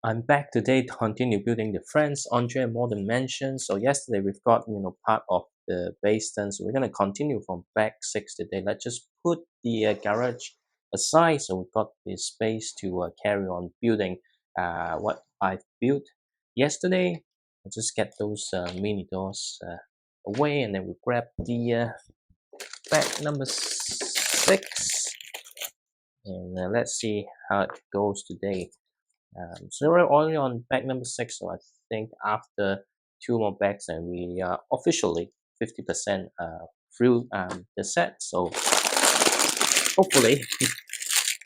I'm back today to continue building the Friends Andrea modern mansion. So yesterday we've got part of the base done. So we're gonna continue from back 6 today. Let's just put the garage aside so we've got the space to carry on building what I've built yesterday. I just get those mini doors away, and then we grab the back number 6, and let's see how it goes today. So we're only on bag number 6, so I think after 2 more bags and we are officially 50% through the set. So hopefully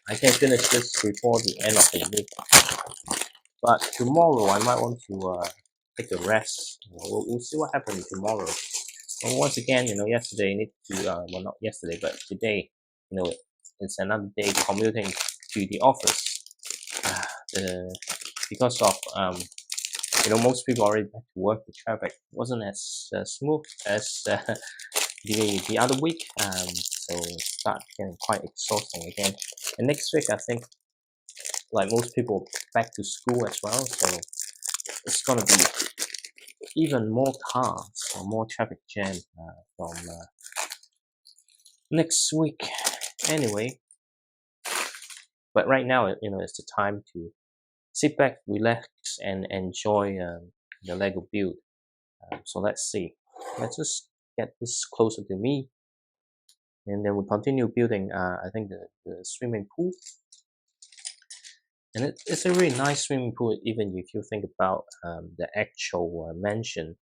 I can finish this before the end of the week. But tomorrow I might want to take a rest. We'll see what happens tomorrow. And once again, yesterday I need to well, not yesterday, but today, it's another day commuting to the office. The because of most people already back to work. The traffic wasn't as smooth as the other week, so start getting quite exhausting again. And next week, I think, like most people, back to school as well, so it's gonna be even more cars or more traffic jam from next week. Anyway, but right now, it's the time to sit back, relax, and enjoy the Lego build. So let's see. Let's just get this closer to me, and then we continue building. I think the swimming pool, and it's a really nice swimming pool. Even if you think about the actual mansion,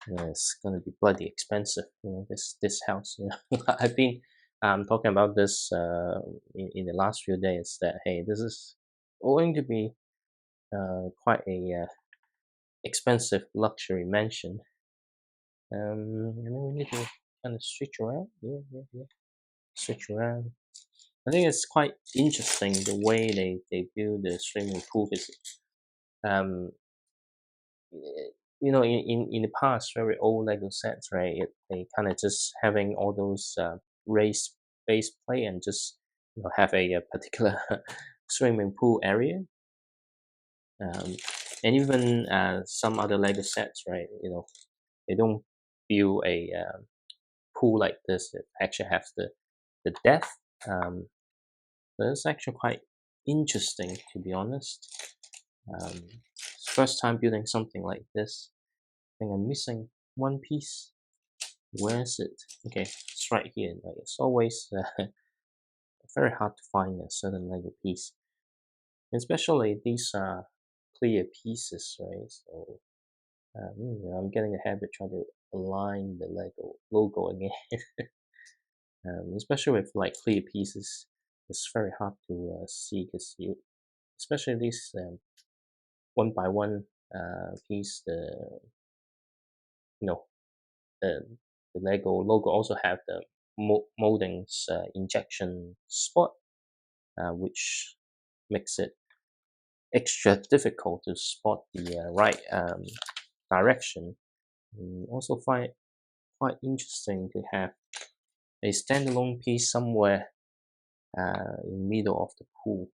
it's gonna be bloody expensive. This house. I've been talking about this in the last few days. That hey, this is going to be quite a expensive luxury mansion. And then we need to kind of switch around. Yeah. Switch around. I think it's quite interesting the way they build the swimming pool. Is um, in the past, very old Lego sets, right? They kind of just having all those raised base plate and just have a particular swimming pool area. Um, and even some other Lego sets, right? They don't build a pool like this. It actually has the depth. So it's actually quite interesting, to be honest. First time building something like this. I think I'm missing one piece. Where is it? Okay, it's right here. Like it's always very hard to find a certain Lego piece, especially these clear pieces, right? So I'm getting a habit trying to align the Lego logo again. Especially with like clear pieces, it's very hard to see because especially this one by one piece, you know, the the Lego logo also have the moldings injection spot, which makes it extra difficult to spot the right direction. Also find it quite interesting to have a standalone piece somewhere in the middle of the pool.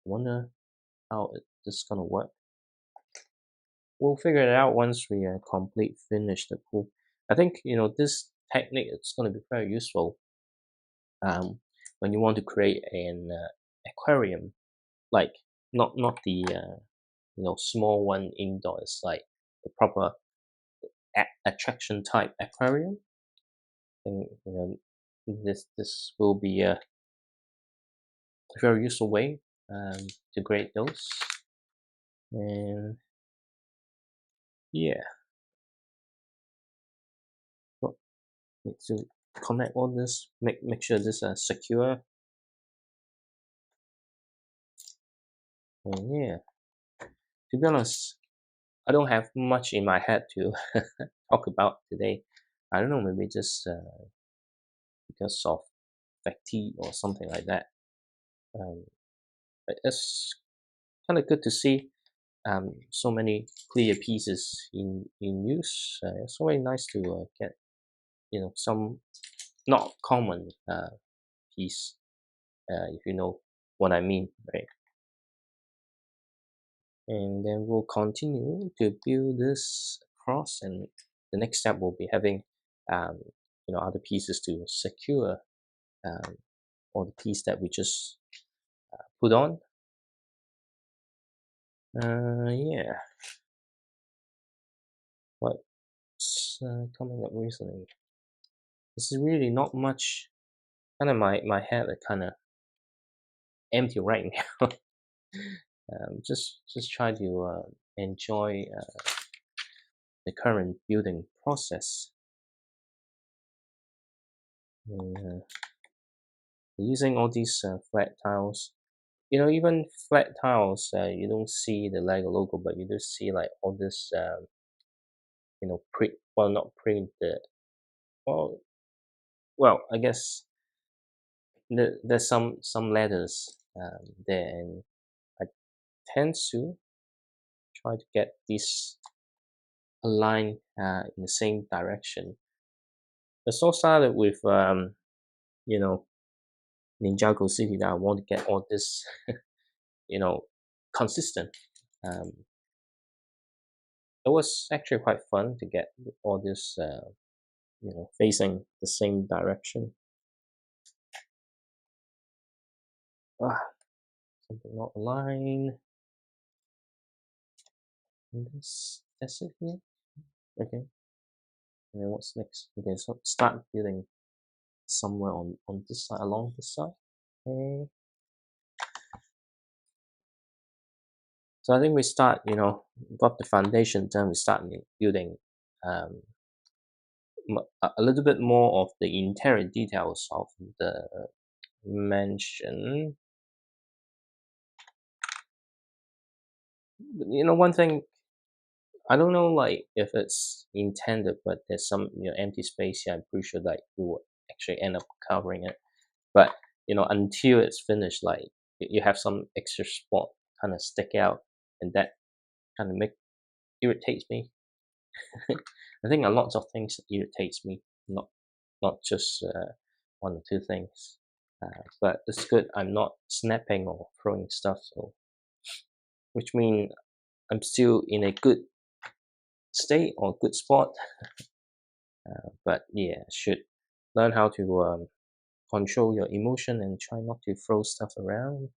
I wonder how this is gonna work. We'll figure it out once we finish the pool. I think this technique is gonna be very useful when you want to create an aquarium, like not the small one indoor. It's like the proper attraction type aquarium. I think this will be a very useful way to create those. And yeah, so need to connect all this, make sure this is secure. And yeah, to be honest, I don't have much in my head to talk about today. I don't know, maybe just because of fatigue or something like that. Um, but it's kind of good to see so many clear pieces in use. It's always nice to get some not common piece, if you know what I mean, right? and then we'll continue to build this across, and the next step will be having um, other pieces to secure um, all the piece that we just put on. Yeah, what's coming up recently? This is really not much. Kind of my head are kind of empty right now. Just try to enjoy the current building process. And, using all these flat tiles. Even flat tiles, you don't see the Lego logo, but you do see like all this, print. Well, not printed. Well, I guess there's some letters there, and I tend to try to get this aligned in the same direction. It's all started with you know Ninjago City that I want to get all this you know consistent. Um, it was actually quite fun to get all this facing the same direction. Ah, something not aligned. And that's it here. Okay. And then what's next? Okay, so start building somewhere on this side, along this side. Okay. So I think we start, got the foundation done. We start building um, a little bit more of the interior details of the mansion. One thing I don't know, like if it's intended, but there's some empty space here. I'm pretty sure that we will actually end up covering it. But until it's finished, like you have some extra spot kind of stick out, and that kind of make irritates me. I think a lot of things irritates me, not just one or two things. But it's good. I'm not snapping or throwing stuff, so which means I'm still in a good state or good spot. But yeah, should learn how to control your emotion and try not to throw stuff around.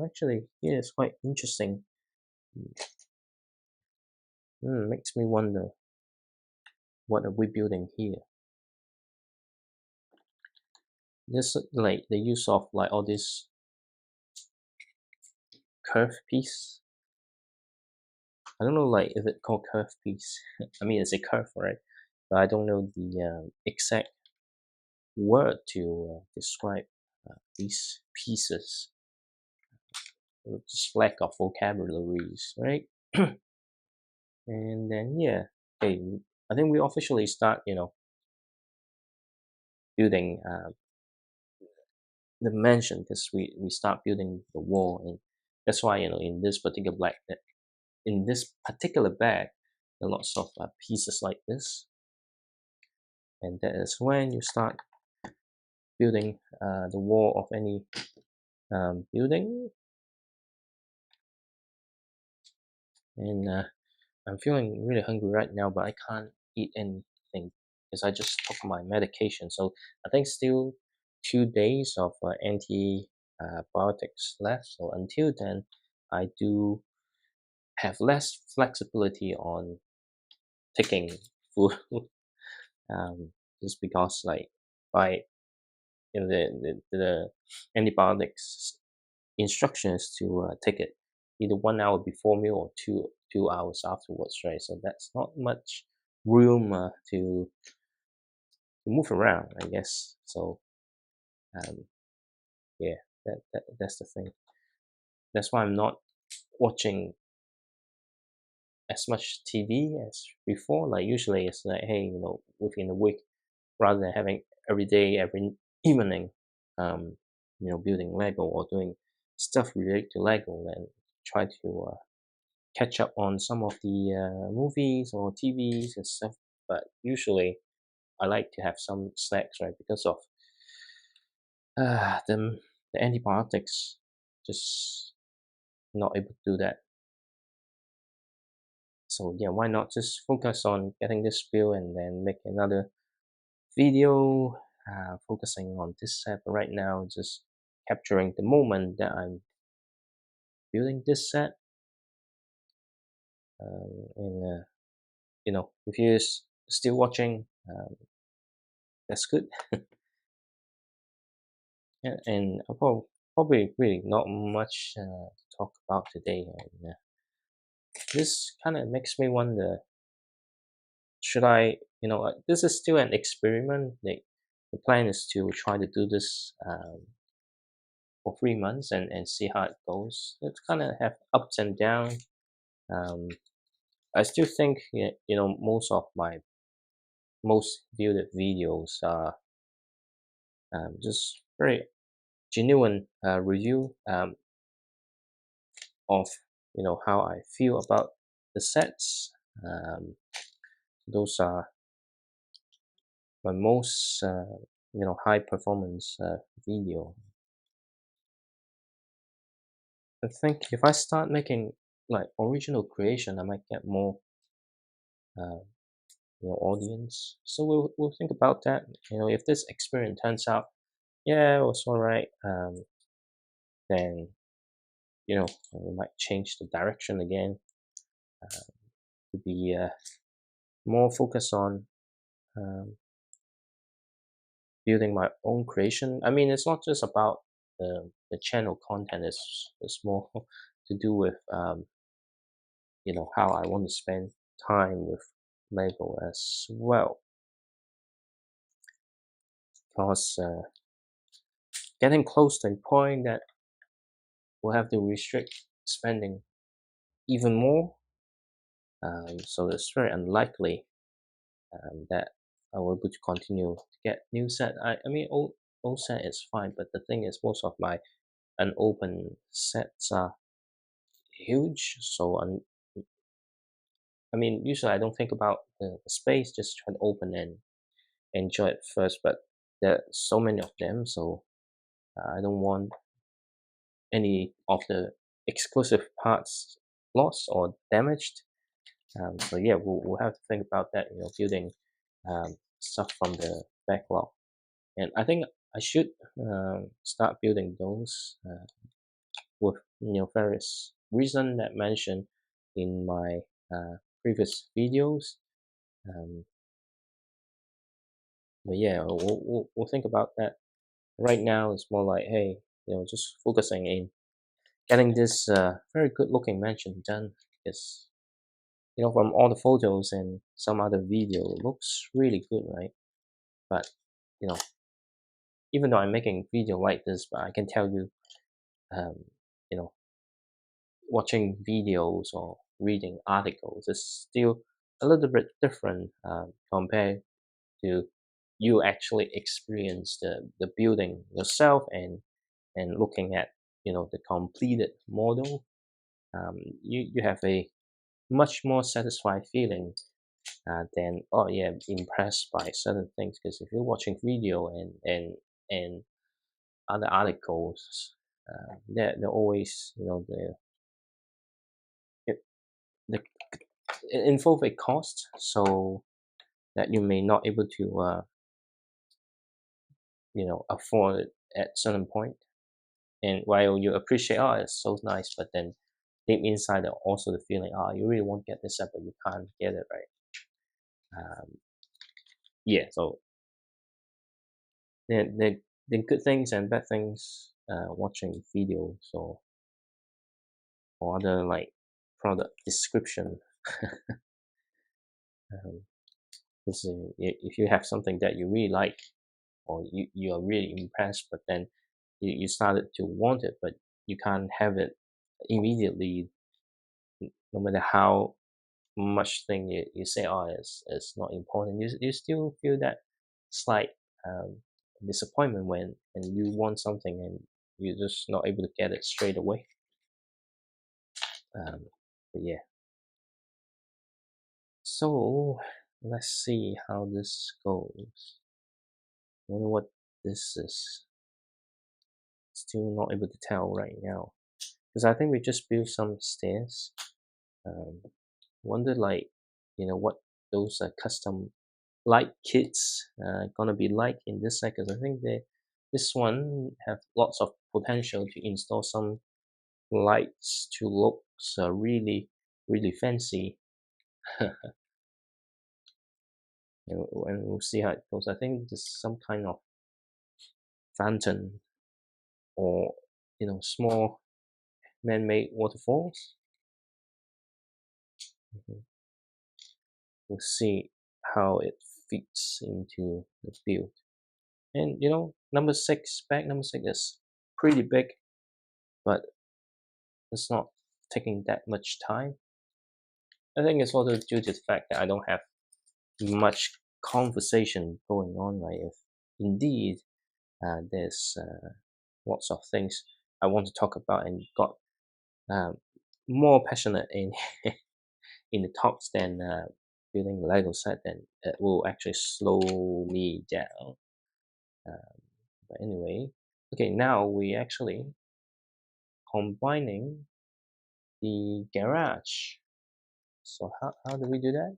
Actually, yeah, it's quite interesting. Makes me wonder, what are we building here? This like the use of like all this curve piece. I don't know, like if it's called curve piece. I mean, it's a curve, right? But I don't know the exact word to describe these pieces. Just lack of vocabularies, right? And then yeah, okay, I think we officially start, building the mansion, because we start building the wall, and that's why in this particular bag, there are lots of pieces like this, and that is when you start building the wall of any building. And I'm feeling really hungry right now, but I can't eat anything because I just took my medication. So I think still 2 days of antibiotics left. So until then, I do have less flexibility on taking food. Just because like by the antibiotics instructions to take it either 1 hour before meal or two hours afterwards, right? So that's not much room to move around, I guess. So um, yeah, that's the thing. That's why I'm not watching as much TV as before. Like usually it's like, hey, within a week, rather than having every day, every evening, um, building Lego or doing stuff related to Lego, and try to catch up on some of the movies or TVs and stuff. But usually, I like to have some snacks, right? Because of the antibiotics, just not able to do that. So yeah, why not just focus on getting this build and then make another video focusing on this set. But right now, just capturing the moment that I'm building this set. And if you're still watching, that's good. Yeah, and probably really not much to talk about today. And this kind of makes me wonder, should I, this is still an experiment. The plan is to try to do this for 3 months and see how it goes. It's kind of have ups and downs. Um, I still think, most of my most viewed videos are just very genuine review of how I feel about the sets. Um, those are my most high performance video. I think if I start making like original creation, I might get more uh, audience. So we'll think about that. If this experiment turns out, yeah, it was all right, then we might change the direction again to be more focused on um, building my own creation. I mean, it's not just about the channel content. It's more to do with how I want to spend time with Lego as well. Because getting close to a point that we'll have to restrict spending even more. So it's very unlikely that I will be able to continue to get new set. I mean, old set is fine, but the thing is, most of my unopened sets are huge. So I mean, usually I don't think about the space, just try to open and enjoy it first. But there are so many of them, so I don't want any of the exclusive parts lost or damaged. So yeah, we'll have to think about that. Building stuff from the backlog, and I think I should start building those with various reason that mentioned in my previous videos. Um, but yeah, we'll think about that. Right now, it's more like, hey, just focusing in getting this very good looking mansion done. Because from all the photos and some other video, it looks really good, right? But you know, even though I'm making video like this, but I can tell you, um, you know, watching videos or reading articles is still a little bit different compared to you actually experience the building yourself and looking at the completed model. You have a much more satisfied feeling than, oh yeah, impressed by certain things. Because if you're watching video and other articles, they're always it, the it involve a cost, so that you may not able to afford it at certain point. And while you appreciate, oh, it's so nice, but then deep inside also the feeling, oh, you really want to get this up, but you can't get it right. Yeah, so the good things and bad things watching videos or other like product description. um, is if you have something that you really like or you are really impressed, but then you started to want it, but you can't have it immediately, no matter how much thing you say, oh, it's not important. You still feel that slight um, disappointment when you want something and you're just not able to get it straight away. But yeah, so let's see how this goes. I wonder what this is. Still not able to tell right now. because I think we just built some stairs. Wonder like what those custom light kits gonna be like in this side, because I think this one have lots of potential to install some lights to look really fancy. And we'll see how it goes. I think there's some kind of fountain or small man-made waterfalls. Mhm. We'll see how it fits into the build. And bag number six is pretty big, but it's not taking that much time. I think it's also due to the fact that I don't have much conversation going on, right? If indeed there's lots of things I want to talk about and got um, more passionate in in the talks than building the Lego set, then it will actually slow me down. Um, but anyway, okay, now we actually combining the garage. So how do we do that?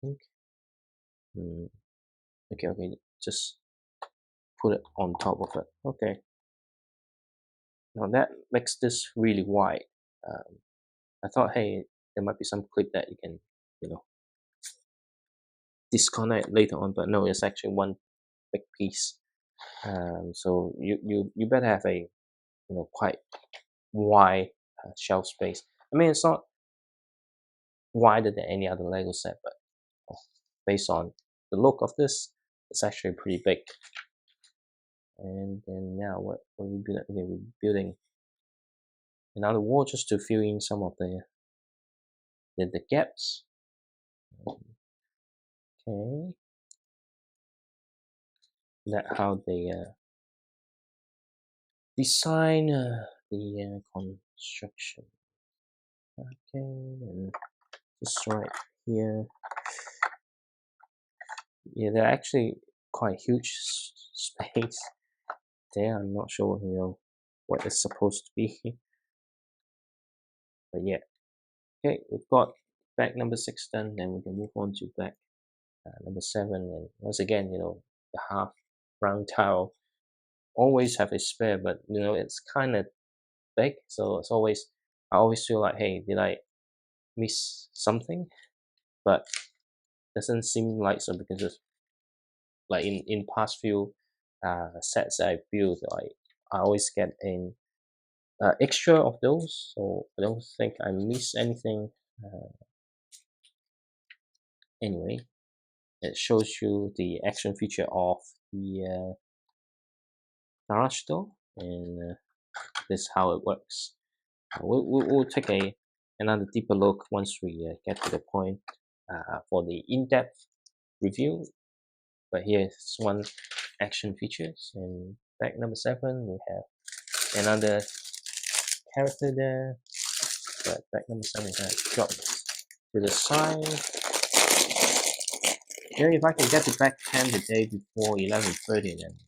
Think, hmm, okay, just put it on top of it. Okay, now that makes this really wide. Um, I thought, hey, there might be some clip that you can, you know, disconnect later on, but no, it's actually one big piece. So you better have a quite wide shelf space. I mean, it's not wider than any other Lego set, but based on the look of this, it's actually pretty big. And then now what we build? Okay, we're building another wall just to fill in some of the gaps. Okay, that how they design the construction. Okay, and just right here. Yeah, they're actually quite huge space there. I'm not sure, what it's supposed to be, but yeah. Okay, we've got bag number 6 done. Then we can move on to bag number 7. And once again, the half round tile always have a spare, but it's kind of big, so I always feel like, hey, did I miss something? But doesn't seem like so, because it's like in past few sets that I built, I always get an extra of those, so I don't think I miss anything. Anyway, it shows you the action feature of the garage door, and this is how it works. We'll take another deeper look once we get to the point for the in-depth review. But here's one action features. And bag number 7, we have another character there. But bag number 7 is drop to the side. If I can get the back 10 today before 11:30, then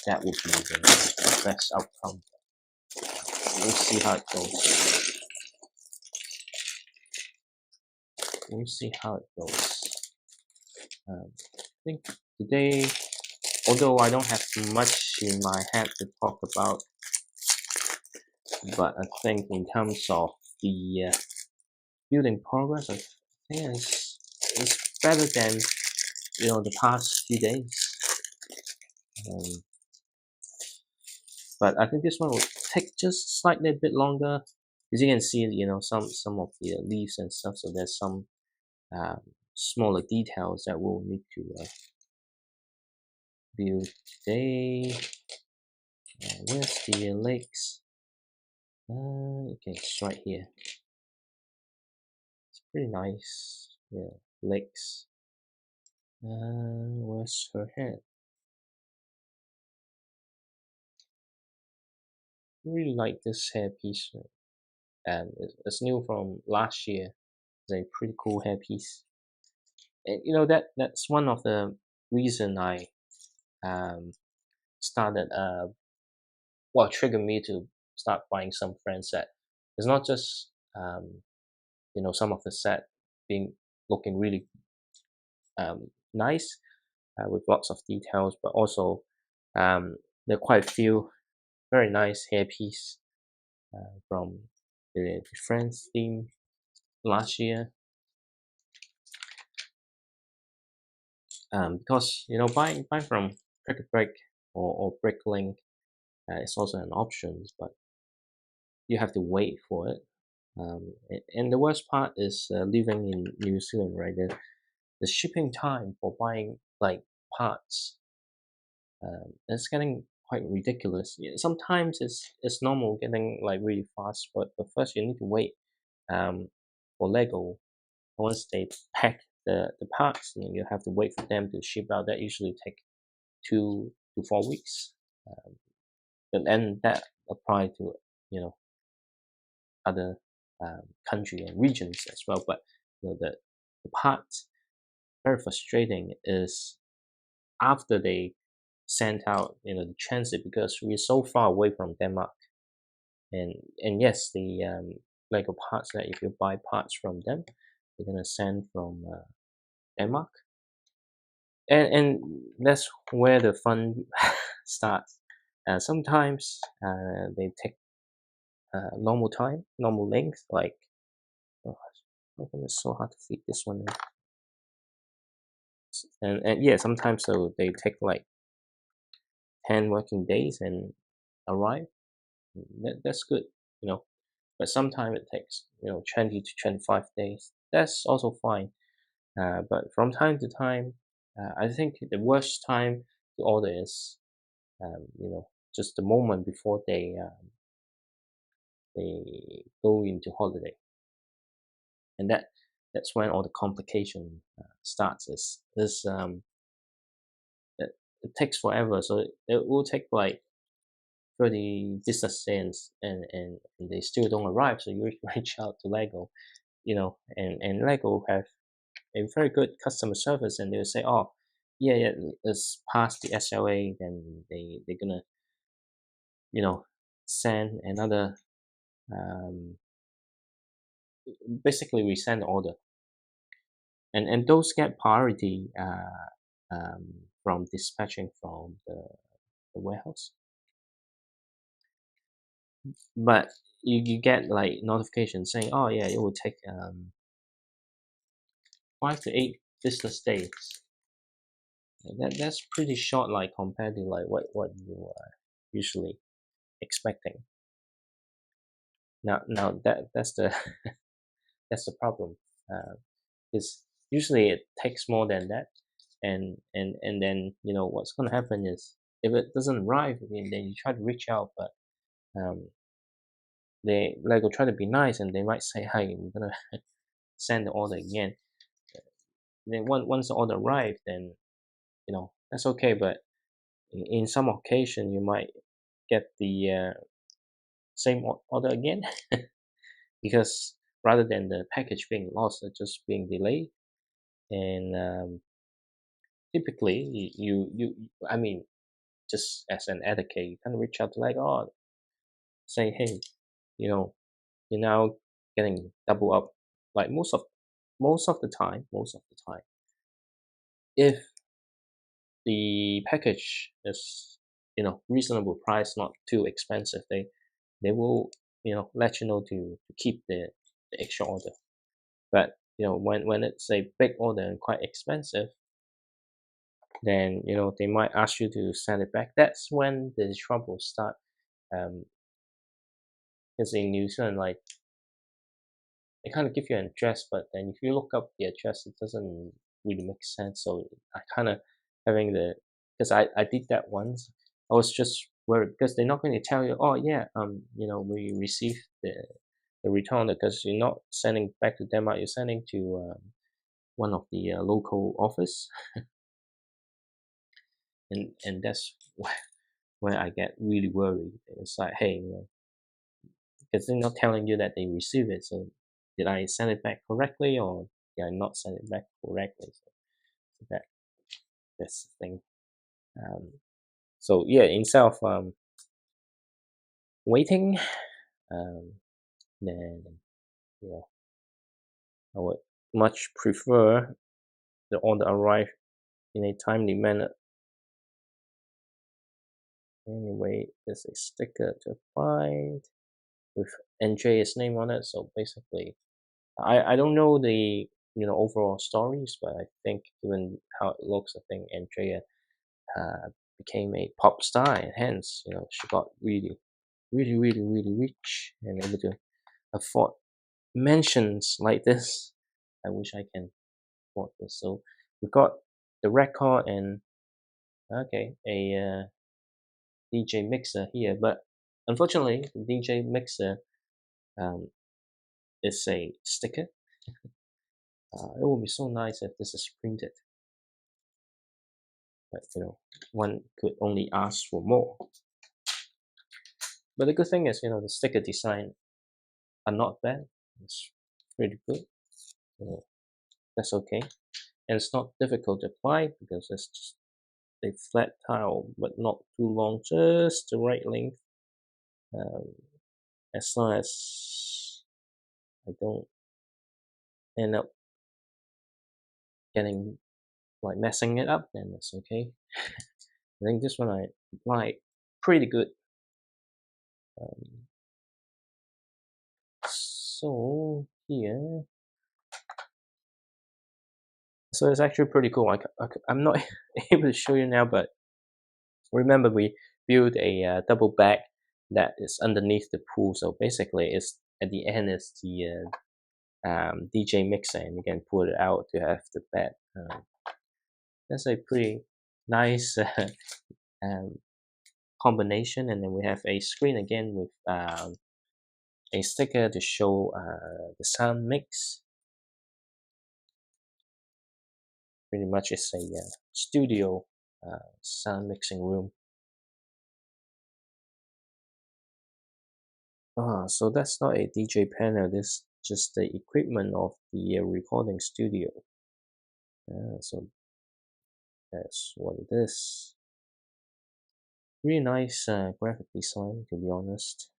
that would be the best outcome. We'll see how it goes. We'll see how it goes. I think today, although I don't have much in my head to talk about, but I think in terms of the building progress, I think it's better than the past few days. Um, but I think this one will take just slightly a bit longer, as you can see, some of the leaves and stuff. So there's some smaller details that we'll need to build today. Where's the legs? Okay, it's right here. It's pretty nice. Yeah, legs. Where's her head? I really like this hairpiece, and it's new from last year. It's a pretty cool hairpiece, and that's one of the reason I um started what triggered me to start buying some friend set. It's not just some of the set being looking really nice with lots of details, but also there are quite a few very nice hairpiece from the Friends theme last year. Because buying from Cricket Break or Bricklink is also an option, but you have to wait for it. And the worst part is living in New Zealand, right? The shipping time for buying like parts, it's getting quite ridiculous. Yeah, sometimes it's normal getting like really fast, but first you need to wait for Lego. Once they pack the parts, and you have to wait for them to ship out. That usually take 2 to 4 weeks. Um, and that apply to other country and regions as well. But the part very frustrating is after they sent out the transit, because we're so far away from Denmark. And yes, the Lego parts, that if you buy parts from them, they're gonna send from Denmark, and that's where the fun starts. Sometimes they take normal length, like oh, it's so hard to fit this one in. And yeah, sometimes so they take like 10 working days and arrive. That's good, you know. But sometimes it takes 20 to 25 days. That's also fine. But from time to time, I think the worst time to order is just the moment before they go into holiday, and that's when all the complication starts. It takes forever, so it will take like 30 business days, and they still don't arrive. So you reach out to Lego, and Lego have a very good customer service, and they'll say, oh, yeah, it's past the SLA. Then they're gonna send another, basically we send the order, and those get priority from dispatching from the warehouse. But you get like notifications saying, oh yeah, it will take 5 to 8 business days. That's pretty short, like compared to like what you are usually expecting. Now that's the that's the problem. Is usually it takes more than that, and then what's gonna happen is, if it doesn't arrive, then you try to reach out, but um, they Lego try to be nice, and they might say, hey, we're gonna send the order again. Then once the order arrives, then that's okay. But in some occasion, you might get the same order again, because rather than the package being lost, it's just being delayed. And typically, I mean, just as an etiquette, you kind of reach out to like, oh, say, hey, you know, you're now getting double up. Like most of the time, if the package is reasonable price, not too expensive, they will let you know to keep the extra order. But when it's a big order and quite expensive, then they might ask you to send it back. That's when the trouble start. Um, because in New Zealand, like, they kind of give you an address, but then if you look up the address, it doesn't really make sense. So I kind of having because I did that once. I was just worried because they're not going to tell you, oh yeah, we received the return, because you're not sending back to Denmark, you're sending to one of the local office, and that's where I get really worried. It's like, hey, because they're not telling you that they receive it. So did I send it back correctly, or did I not send it back correctly? So that's the thing. Um, So yeah, instead of waiting, um, then you know I would much prefer the order arrive in a timely manner. Anyway, there's a sticker to find with Andrea's name on it. So basically, I don't know the overall stories, but I think given how it looks, I think Andrea became a pop star, and hence she got really, really, really, really rich and able to afford mansions like this. I wish I can afford this. So we've got the record and okay a DJ mixer here, but unfortunately the DJ mixer um, is a sticker. It would be so nice if this is printed, but one could only ask for more. But the good thing is, the sticker design are not bad. It's pretty good. That's okay, and it's not difficult to apply because it's just a flat tile, but not too long, just the right length. Um, as long as I don't end up getting like messing it up, then that's okay. I think this one I applied pretty good. Um, so here, so it's actually pretty cool. I'm not able to show you now, but remember we built a double bag that is underneath the pool. So basically, it's at the end is the DJ mixer, and you can pull it out to have the bed. That's a pretty nice um, combination. And then we have a screen again with a sticker to show the sound mix. Pretty much it's a studio sound mixing room. So that's not a DJ panel. This is just the equipment of the recording studio. So that's what it is. Really nice graphic design, to be honest.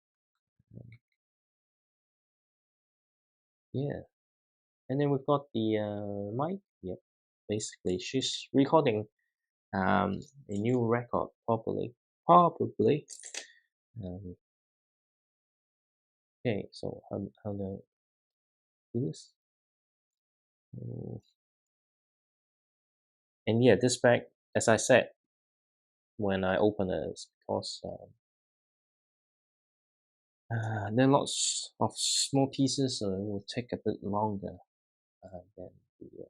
Yeah, and then we've got the mic. Yep, basically she's recording a new record, probably. Um, okay, so how do I do this? And yeah, this bag, as I said, when I open it, it's because there are lots of small pieces, so it will take a bit longer than the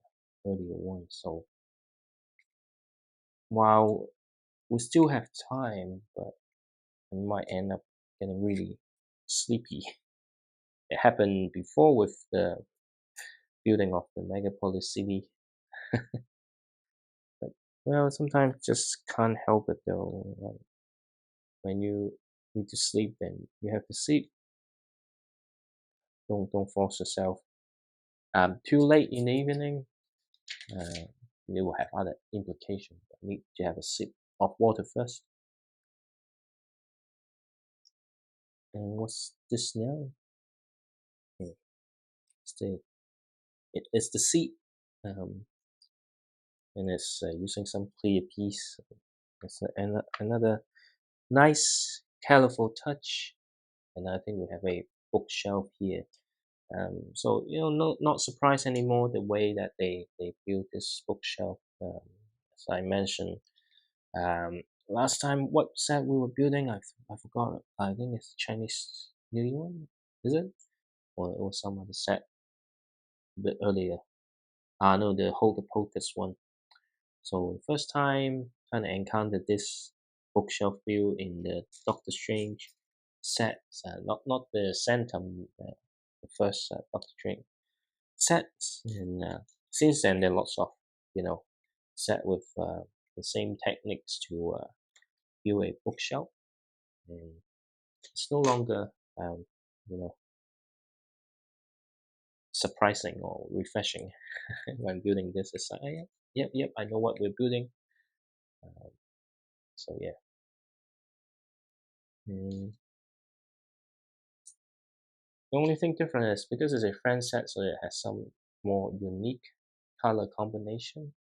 earlier one. So while we still have time, but we might end up getting really sleepy. It happened before with the building of the megapolis city. But well, sometimes just can't help it though. Like, when you need to sleep, then you have to sleep. Don't force yourself. Too late in the evening, uh, it will have other implications. You need to have a sip of water first. And what's this now? Okay, it's it's the seat, um, and it's using some clear piece. It's another nice, colorful touch. And I think we have a bookshelf here. So not surprised anymore the way that they built this bookshelf. As I mentioned, last time what set we were building, I forgot. I think it's Chinese New Year one, is it? Or it was some other set a bit earlier. No, the Hocus Pocus one. So first time kind of encountered this bookshelf build in the Doctor Strange set, not the Sanctum, the first Doctor Strange set. And since then, there are lots of set with the same techniques to build a bookshelf, and it's no longer um, you know surprising or refreshing when building this. It's like, oh, yeah, yep, I know what we're building. Um, so yeah. Mm. The only thing different is because it's a friend set, so it has some more unique color combination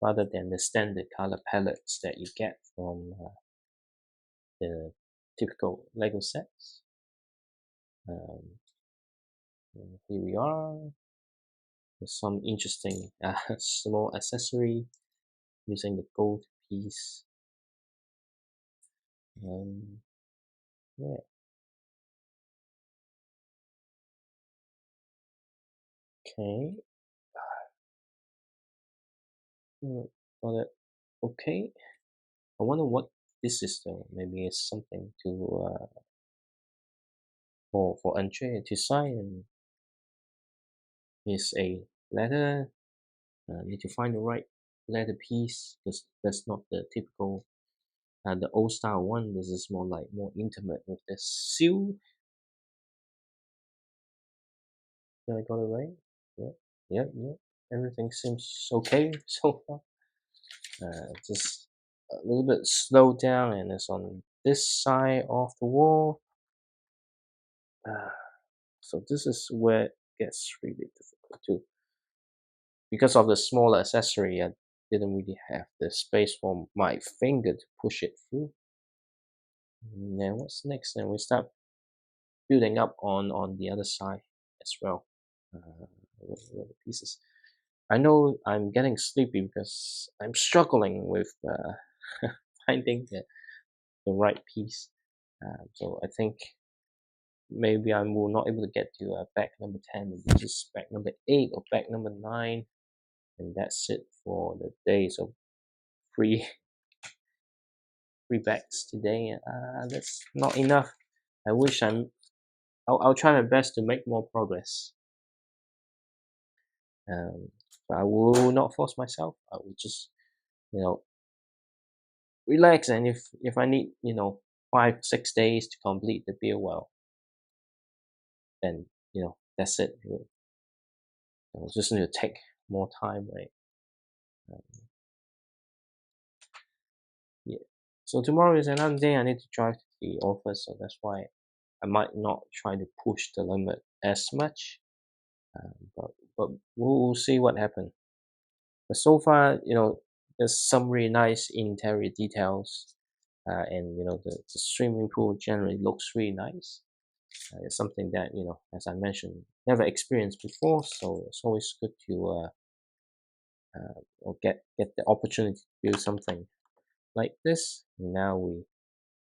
rather than the standard color palettes that you get from the typical Lego sets. Um, Here we are with some interesting small accessory using the gold piece. Yeah, okay. Got it. Okay. I wonder what this is though. Maybe it's something to for Andrea to sign. And it's a letter. Need to find the right letter piece because that's not the typical the old style one. This is more like more intimate with the seal. Did I got it right? Yeah, yeah. Everything seems okay so far. Just a little bit slowed down, and it's on this side of the wall. Uh, so this is where it gets really difficult too. Because of the smaller accessory, I didn't really have the space for my finger to push it through. And then what's next? Then we start building up on the other side as well. With the pieces. I know I'm getting sleepy because I'm struggling with finding the right piece. So I think maybe I will not able to get to back number 10, maybe just back number 8 or back number 9, and that's it for the day. So three three backs today. That's not enough. I wish I'll try my best to make more progress. But I will not force myself. I will just you know relax, and if I need 5 6 days to complete the build, well, then that's it. I'll just need to take more time, right? Um, yeah. So tomorrow is another day. I need to drive to the office, so that's why I might not try to push the limit as much. But we'll see what happens. But so far, there's some really nice interior details, and the swimming pool generally looks really nice. It's something that as I mentioned, never experienced before, so it's always good to or get the opportunity to build something like this. And now we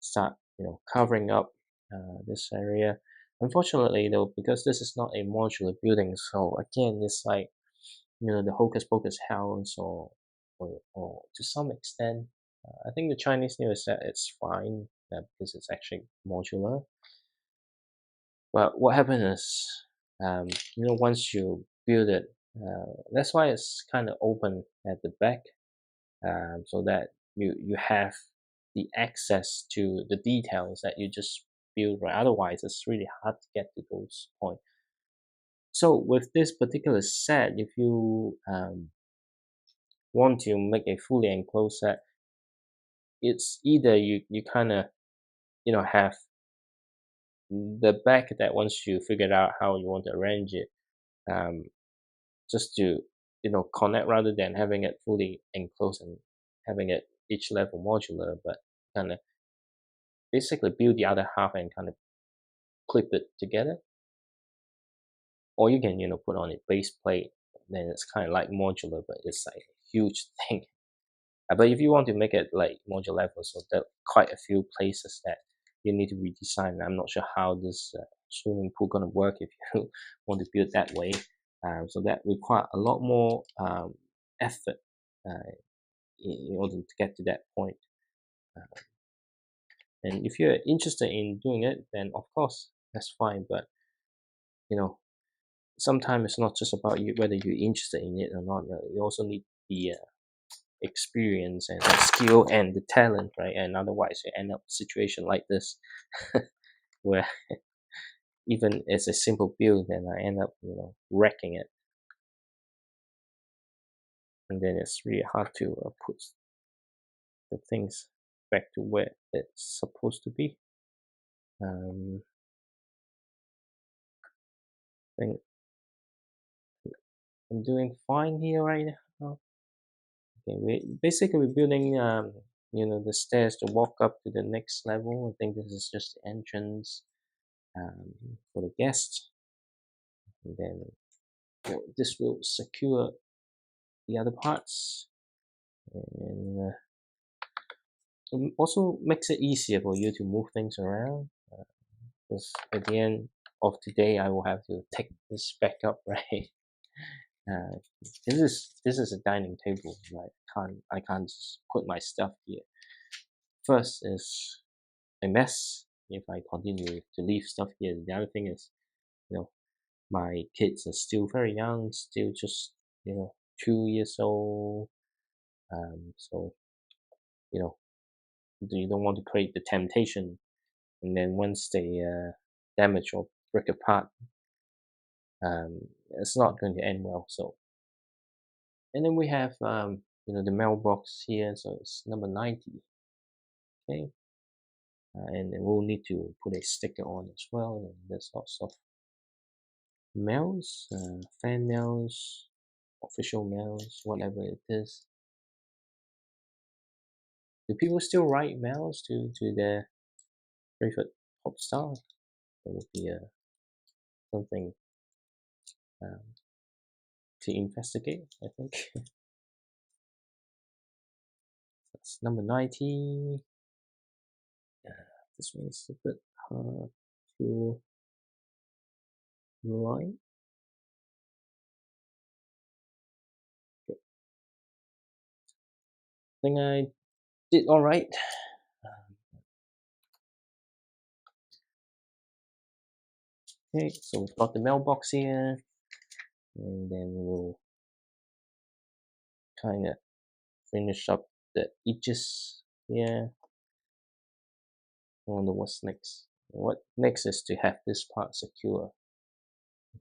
start covering up this area. Unfortunately, though, because this is not a modular building, so again, it's like the hocus pocus house, or to some extent, I think the Chinese New Year set it's fine because it's actually modular. But what happens is, once you build it, that's why it's kind of open at the back, so that you have the access to the details that you just build. Right, otherwise it's really hard to get to those points. So with this particular set, if you want to make a fully enclosed set, it's either you kind of have the back that once you figured out how you want to arrange it, um, just to connect rather than having it fully enclosed and having it each level modular, but kind of basically build the other half and kind of clip it together. Or you can put on a base plate, then it's kind of like modular, but it's like a huge thing. But if you want to make it like modular level, so there are quite a few places that you need to redesign. I'm not sure how this swimming pool gonna work if you want to build that way. So that require a lot more effort in order to get to that point. Uh, and if you're interested in doing it, then of course that's fine. But you know, sometimes it's not just about you whether you're interested in it or not. You also need the experience and the skill and the talent, right? And otherwise, you end up in a situation like this, where even it's a simple build, and I end up, wrecking it, and then it's really hard to put the things back to where it's supposed to be. I think I'm doing fine here right now. Okay, we're building the stairs to walk up to the next level. I think this is just the entrance for the guests, and then this will secure the other parts, and it also makes it easier for you to move things around. Because at the end of today, I will have to take this back up, right? Uh, this is a dining table, right? I can't just put my stuff here. First is a mess if I continue to leave stuff here. The other thing is, you know, my kids are still very young, still just 2 years old. So you know, you don't want to create the temptation, and then once they damage or break apart, it's not going to end well. So, and then we have the mailbox here, so it's number 90. Okay, and then we'll need to put a sticker on as well, and there's lots of mails, fan mails, official mails, whatever it is. Do people still write mails to their favorite pop star? That would be something um, to investigate, I think. That's number 90. This one's a bit hard to write. Okay. I think I did all right. Okay, so we've got the mailbox here, and then we'll kind of finish up the edges here. I wonder what's next. What next is to have this part secure.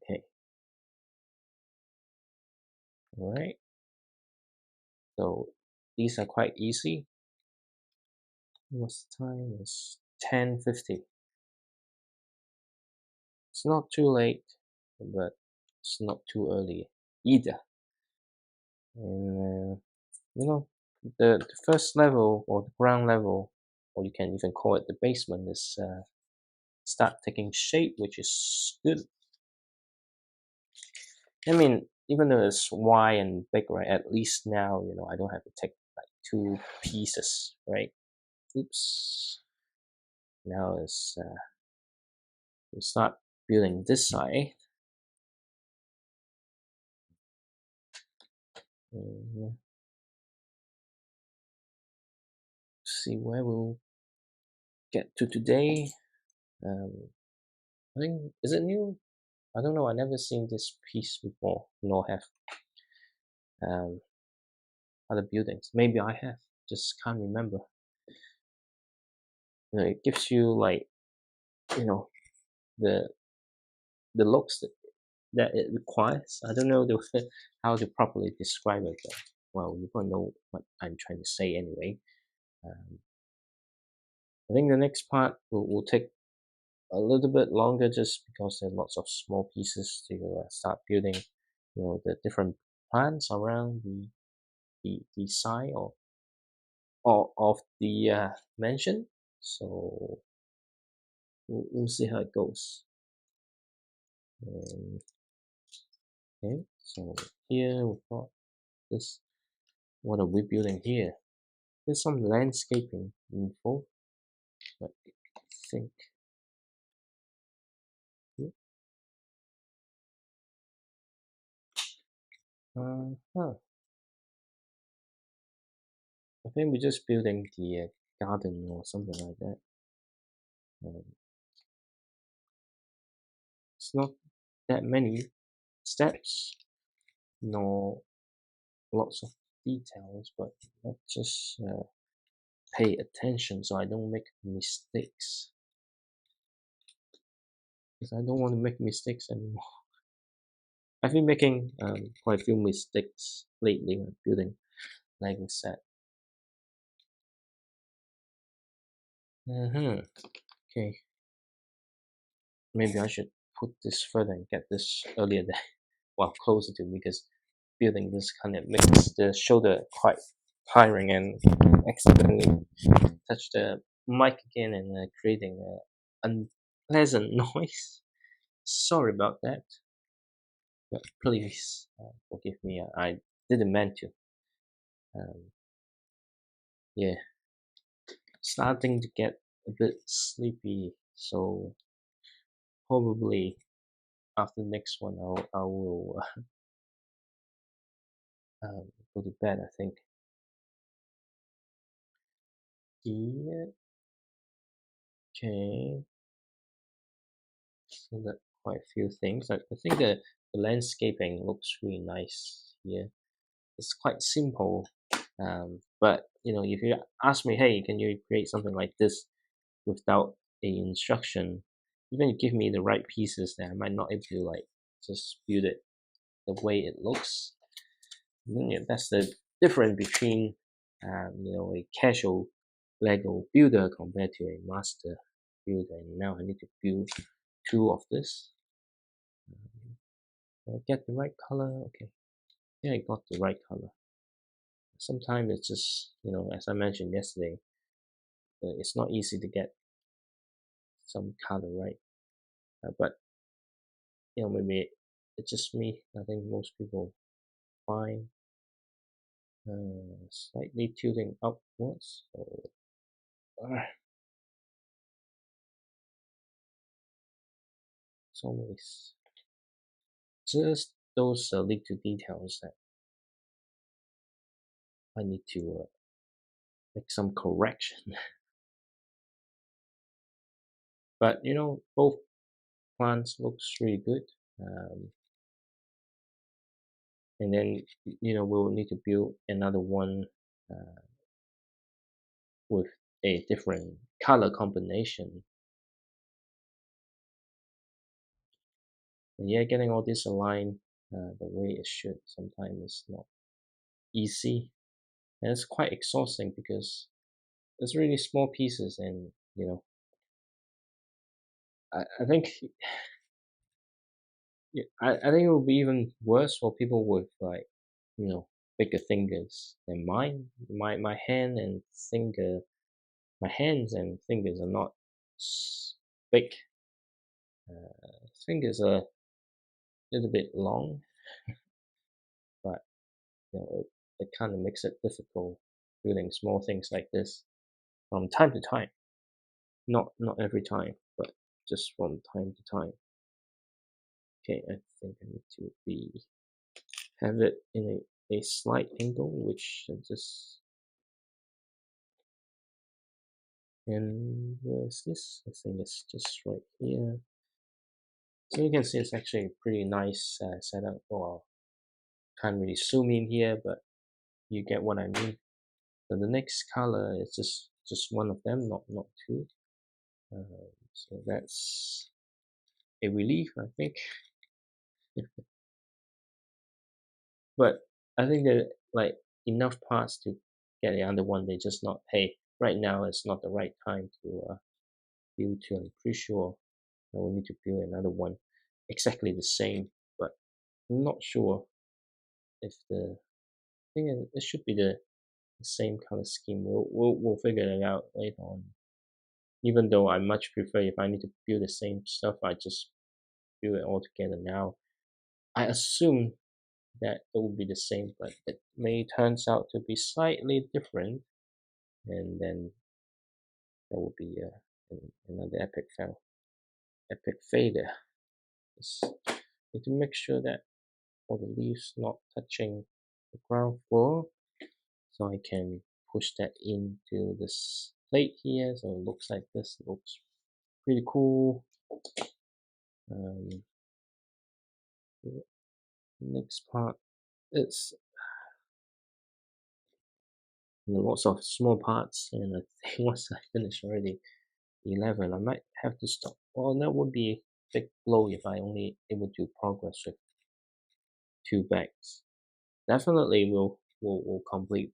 Okay, all right. So these are quite easy. What's the time? It's 10:50. It's not too late, but it's not too early either. And the first level or the ground level, or you can even call it the basement, is start taking shape, which is good. I mean, even though it's wide and big, right? At least now, I don't have to take like two pieces, right? Oops. Now it's we start building this side. And see where we'll get to today. I think, is it new? I don't know. I never seen this piece before, nor have um, other buildings. Maybe I have, just can't remember. It gives you like you know the the looks that it requires. I don't know how to properly describe it, but well, you probably know what I'm trying to say anyway. Um, I think the next part will take a little bit longer just because there are lots of small pieces to start building. The different plants around the side of the mansion. So we'll see how it goes. Okay, so here we've got this. What are we building here? There's some landscaping info, but I think huh. I think we're just building the garden or something like that. Um, it's not that many steps, nor lots of details, but let's just pay attention so I don't make mistakes. Because I don't want to make mistakes anymore. I've been making quite a few mistakes lately when building Lego set. Okay. maybe I should put this further and get this earlier than well closer to me because building this kind of makes the shoulder quite tiring and accidentally touch the mic again and creating a unpleasant noise. Sorry about that, but please forgive me. I didn't mean to. Um, yeah, starting to get a bit sleepy, so probably after the next one, I will go to bed. I think. Yeah. Okay. So that quite a few things. I think the landscaping looks really nice here. It's quite simple, but if you ask me, hey, can you create something like this without a instruction? Even if you give me the right pieces, then I might not able to like just build it the way it looks. Yeah, that's the difference between a casual Lego builder compared to a master builder. And now I need to build two of this. Get the right color. Okay, yeah, I got the right color. Sometimes it's just as I mentioned yesterday, it's not easy to get some color right. But maybe it's just me. I think most people find slightly tilting upwards. So it's always just those little details that I need to make some correction. But both plants looks really good. And then we'll need to build another one uh, with a different color combination. And yeah, getting all this aligned the way it should sometimes is not easy, and it's quite exhausting because it's really small pieces, and I think yeah, I think it would be even worse for people with like bigger fingers than mine. My hand and finger, my hands and fingers are not big. Fingers are a little bit long, but it kind of makes it difficult building small things like this from time to time. Not every time, but just from time to time. Okay, I think I need to be have it in a slight angle, which I just and where is this? I think it's just right here. So you can see it's actually a pretty nice setup. Well, can't really zoom in here, but you get what I mean. So the next color is just one of them, not two. So that's a relief, I think. But I think that like enough parts to get the other one. They just not. Hey, right now it's not the right time to build two. I'm pretty sure that we need to build another one exactly the same. But I'm not sure if I think it should be the same color scheme. We'll figure it out later on. Even though I much prefer if I need to build the same stuff, I just build it all together now. I assume that it will be the same, but it may turns out to be slightly different, and then that will be another epic failure. Just need to make sure that all the leaves not touching the ground floor, so I can push that into this plate here. So it looks like this. It looks pretty cool. Um, the next part is lots of small parts, and I think once I finish already 11, I might have to stop. Well, that would be a big blow if I only able to progress with two bags. Definitely will complete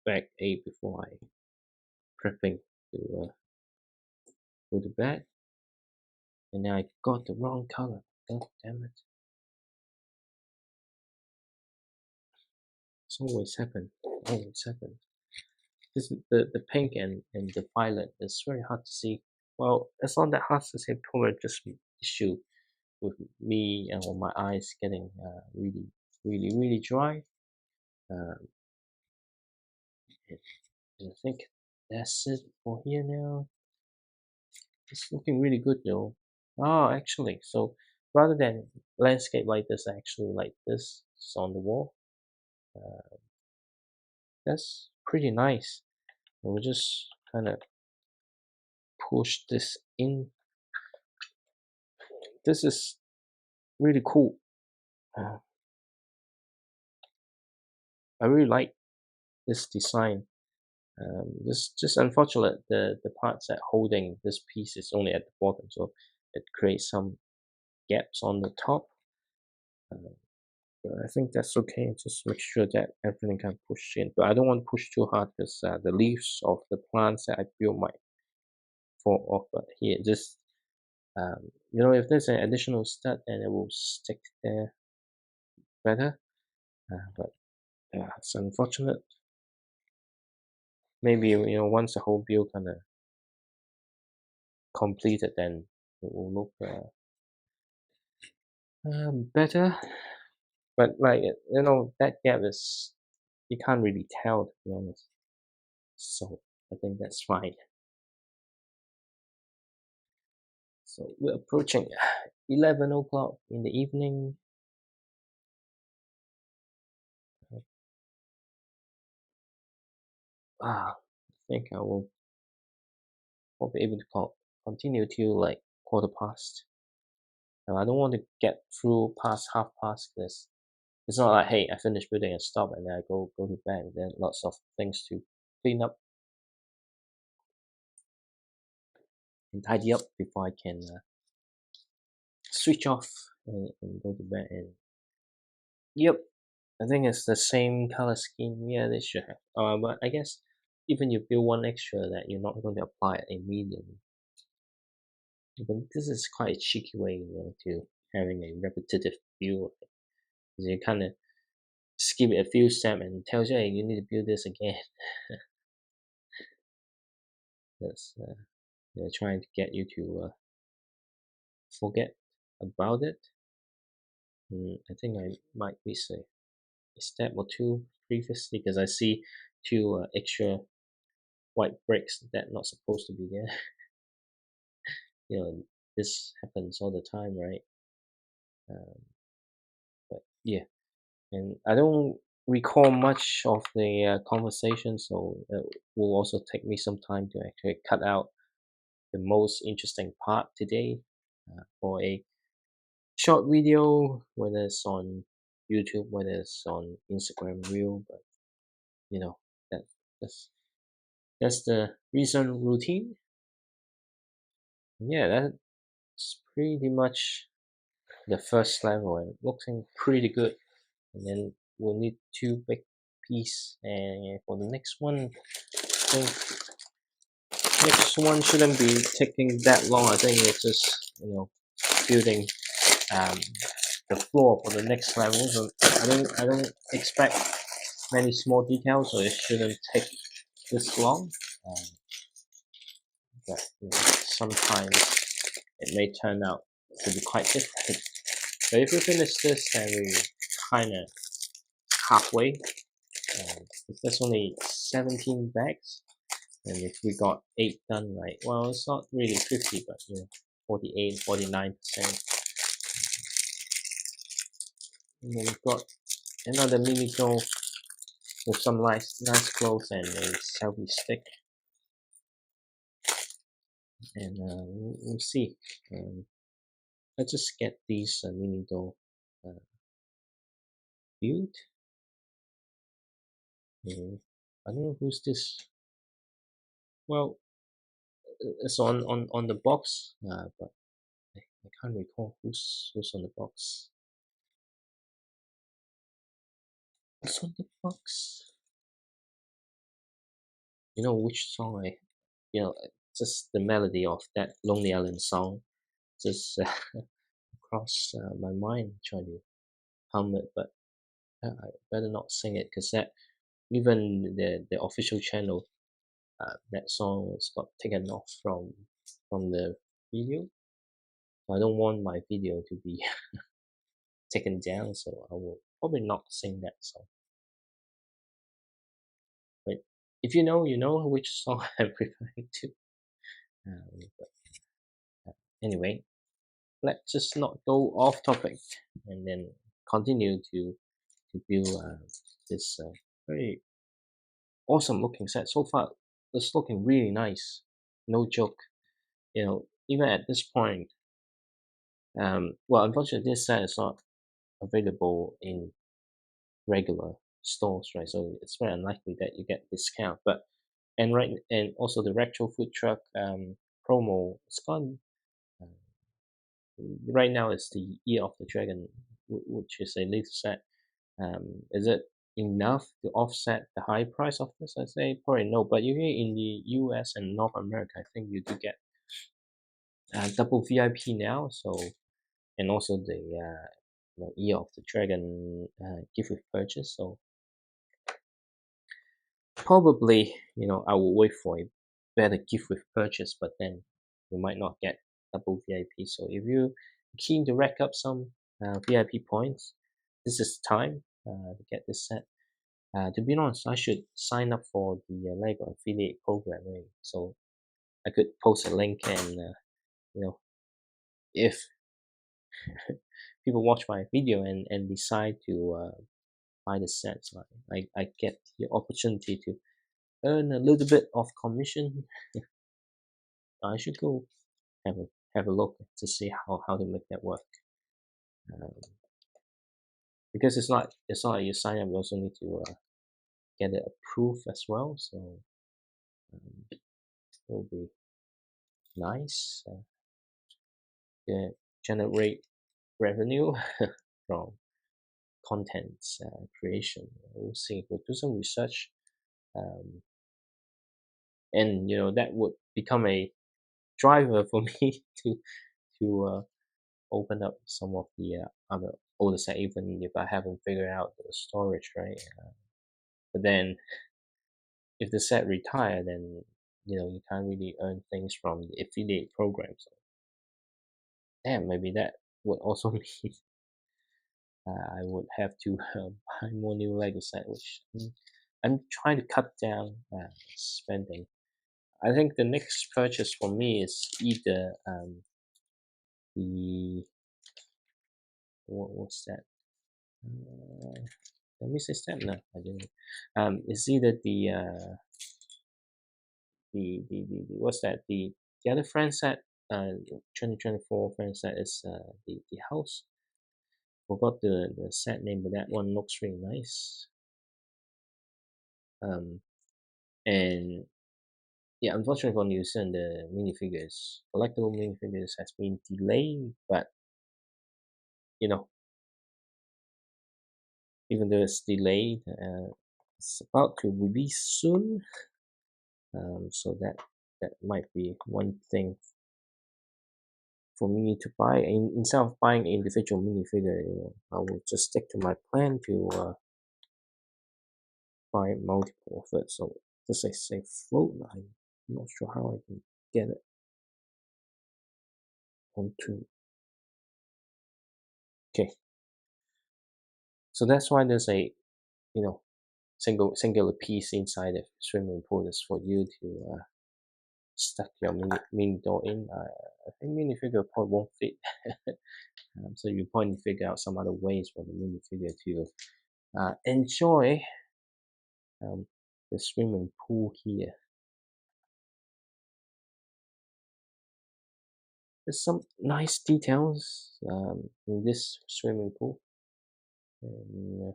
bag 8 before I prepping to go to bed. and then I got the wrong color. God damn it. It's always happen. Always happen. This the pink and the violet is very hard to see. Well, it's not that hard to see. Probably just issue with me and my eyes getting really dry. Uh, I think that's it for here now. It's looking really good though. Oh, actually, so rather than landscape like this, actually like this is on the wall. Uh, that's pretty nice. And we just kind of push this in. This is really cool. Uh, I really like this design. This just unfortunate the parts that holding this piece is only at the bottom, so it creates some gaps on the top. Uh, but I think that's okay. Just make sure that everything can push in, but I don't want to push too hard because the leaves of the plants that I built might fall off. But here, just if there's an additional stud, then it will stick there better. But yeah, it's unfortunate. Maybe once the whole build kind of completed, then it will look better. But like that gap is you can't really tell, to be honest. So I think that's fine. So we're approaching 11 o'clock in the evening. I think I will be able to continue till like quarter past. Now, I don't want to get through past half past this. It's not like, hey, I finish building and stop and then I go to bed. Then lots of things to clean up and tidy up before I can switch off and go to bed. And yep, I think it's the same color scheme. Yeah, they should have. But I guess even you build one extra that you're not going to apply it immediately. But this is quite a cheeky way, to having a repetitive build. You kind of skip it a few steps and tells you, hey, you need to build this again. That's they're trying to get you to forget about it. I think I might miss a step or two previously because I see two extra white bricks that not supposed to be there. This happens all the time, right? Um, but yeah, and I don't recall much of the conversation, so it will also take me some time to actually cut out the most interesting part today for a short video, whether it's on YouTube, whether it's on Instagram Reel, but you know that that's that's the recent routine. Yeah, that's pretty much the first level, and looking pretty good. And then we'll need two big piece, and for the next one, I think next one shouldn't be taking that long. I think it's just building um, the floor for the next level. So I don't expect many small details, so it shouldn't take this long. Um, but sometimes it may turn out to be quite different. So if we finish this, then we kind of halfway. If there's only 17 bags, and if we got 8 done, right, well, it's not really 50, but 48, 49%. And then we've got another mini goal with some nice clothes and a selfie stick. And we'll see. Let's just get these mini doll built. I don't know who's this. Well, it's on the box, but I can't recall who's on the box. What's on the box? You know which song just the melody of that Lonely Island song. just crossed my mind trying to hum it, but I better not sing it because that even the official channel, that song was got taken off from the video. I don't want my video to be taken down, so I will probably not sing that song. But if you know, you know which song I'm referring to. But anyway, let's just not go off topic and then continue to build this very awesome looking set. So far, it's looking really nice. No joke. Even at this point, well, unfortunately, this set is not available in regular stores, right? So it's very unlikely that you get discount. But and also the retro food truck promo is gone. Uh, right now, it's the Year of the Dragon, which is a little set. Is it enough to offset the high price of this? I say probably no. But you in the US and North America, I think you do get double VIP now. So and also the Year of the Dragon gift with purchase. So probably I will wait for a better gift with purchase, but then you might not get double VIP. So if you're keen to rack up some VIP points, this is time to get this set. To be honest, I should sign up for the Lego affiliate program, right? So I could post a link, and if people watch my video and decide to buy the sets, I get the opportunity to earn a little bit of commission. I should go have a look to see how to make that work. Um, because it's not like you sign up, you also need to get it approved as well. So it will be nice. Generate revenue from content creation. We'll see. We'll do some research, um, and that would become a driver for me to open up some of the other older set, even if I haven't figured out the storage right. But then if the set retire, then you can't really earn things from the affiliate program. So damn, maybe that would also mean I would have to buy more new Lego set, which I'm trying to cut down spending. I think the next purchase for me is either the what's that? Uh, let me say step. No, I didn't. It's either the what's that? The other friend set. 2024 friend set is the house. Forgot the set name, but that one looks really nice. Um, and yeah, unfortunately for New Zealand, the minifigures, collectible minifigures, has been delayed. But you know, even though it's delayed, it's about to release soon. So that might be one thing for me to buy. Instead of buying individual minifigure, I will just stick to my plan to buy multiple of it. So just say float line. I'm not sure how I can get it onto. Okay, so that's why there's a singular piece inside the swimming pool is for you to stuck your mini door in. I think minifigure probably won't fit. So you probably figure out some other ways for the minifigure to enjoy the swimming pool here. There's some nice details in this swimming pool. And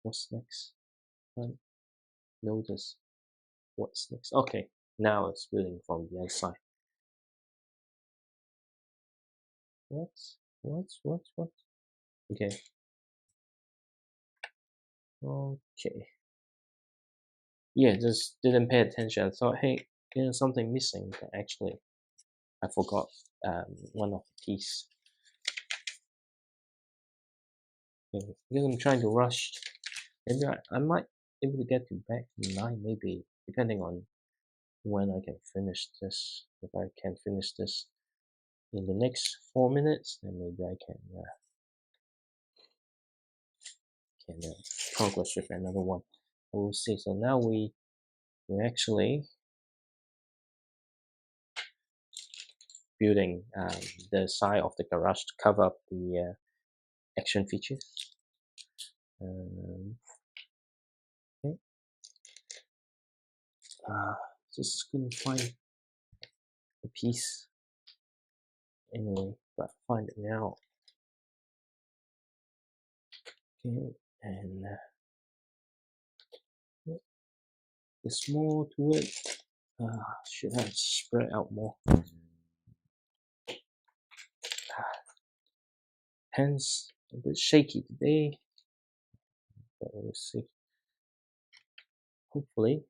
what's next? Notice what's next. Okay, now it's building from the other side. What? Okay. Okay. Yeah, just didn't pay attention. I thought, hey, there's something missing actually. I forgot one of the piece. Okay, because I'm trying to rush. Maybe I might able to get to back 9, maybe, depending on when I can finish this. If I can finish this in the next 4 minutes, then maybe I can progress with another one. We'll see. So now we're actually building the side of the garage to cover up the action features. Okay. Just couldn't find a piece anyway, but find it now. Okay, and there's more to it. Should have spread out more. Hands a bit shaky today, but we'll see. Hopefully,